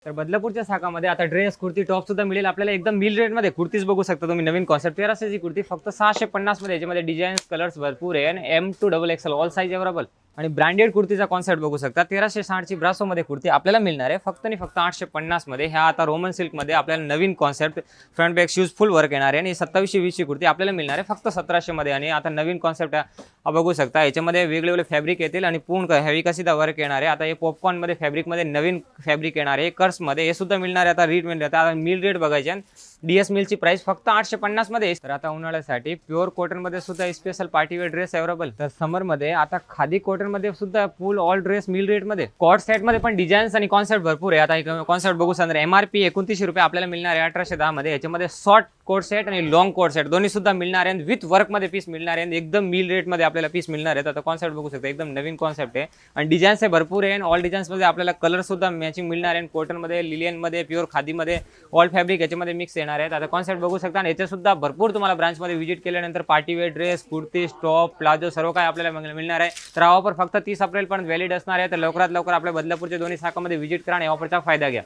तर बदलापूरच्या शाखामध्ये आता dress kurti top सुद्धा मिळेल आपल्याला एकदम मिल रेट मध्ये. कुर्तीज बघू शकता तुम्ही, नवीन कॉन्सेप्ट 1300ची कुर्ती फक्त 650 मध्ये. याच्यामध्ये डिझाईन्स कलर्स भरपूर आहे आणि M to XXL all size available. आणि ब्रँडेड कुर्तीचा कॉन्सेप्ट बघू शकता. 1360ची ब्रासो मध्ये कुर्ती आपल्याला मिळणार आहे फक्त आणि फक्त 850 मध्ये. ह्या आता रोमन सिल्क मध्ये आपल्याला नवीन concept front back shoes full work येणार आहे आणि 2720ची कुर्ती आपल्याला मिळणार आहे फक्त 1700 मध्ये. आणि आता नवीन कॉन्सेप्ट बघू शकता, याच्यामध्ये वेगवेगळे फॅब्रिक येतील आणि पूर्ण हेवी कशी वर्क येणार आहे. आता हे पॉपकॉर्न मध्ये फॅब्रिक मध्ये नवीन फॅब्रिक येणार आहे, कर्स मध्ये हे सुद्धा मिळणार आहे. आता रेट मिळणार, आता मिल रेट बघायचे. DS मिलची प्राइस फक्त 850 मध्ये. तर आता उन्हाळ्यासाठी प्युअर कॉटन मध्ये सुद्धा स्पेशल पार्टीवेअर ड्रेस अवेलेबल. तर समर मध्ये आता खादी कॉटन मध्ये सुद्धा फुल ऑल ड्रेस मिल रेट मध्ये. कॉट सेट मध्ये पण डिझाईन्स आणि कॉन्सेप्ट भरपूर आहे. आता कॉन्सेप्ट बघू शकता, MRP 2900 रुपये आपल्याला मिळणार आहे 1810 मध्ये. याच्यामध्ये शॉर्ट कोट सेट आणि लॉंग कोट सेट दोन्ही सुद्धा मिळणार आहे. विथ वर्क मध्ये पीस मिळणार आहे, एकदम मिल रेट मध्ये आपल्याला पीस मिळणार आहे. आता कॉन्सेप्ट बघू शकता, एकदम नवीन कॉन्सेप्ट आहे आणि डिझाईन्स भरपूर आहे. ऑल डिझाईन्स मध्ये आपल्याला कलर सुद्धा मॅचिंग मिळणार आहे. कॉटन मध्ये, लिलियन मध्ये, प्युअर खादी मध्ये ऑल फॅब्रिक याच्यामध्ये मिक्स येणार आहेत. आता कॉन्सेप्ट बघू शकता आणि याचे सुद्धा भरपूर तुम्हाला ब्रांच मध्ये व्हिजिट केल्यानंतर partywear dress, kurti, top, palazzo सर्व काय आपल्याला मिळणार आहे. तर हा ऑफर फक्त 30 एप्रिल पर्यंत व्हॅलिड असणार आहे. तर लवकरात लवकर आपल्या बदलापूरच्या दोन्ही शाखामध्ये व्हिजिट करा आणि ऑफरचा फायदा घ्या.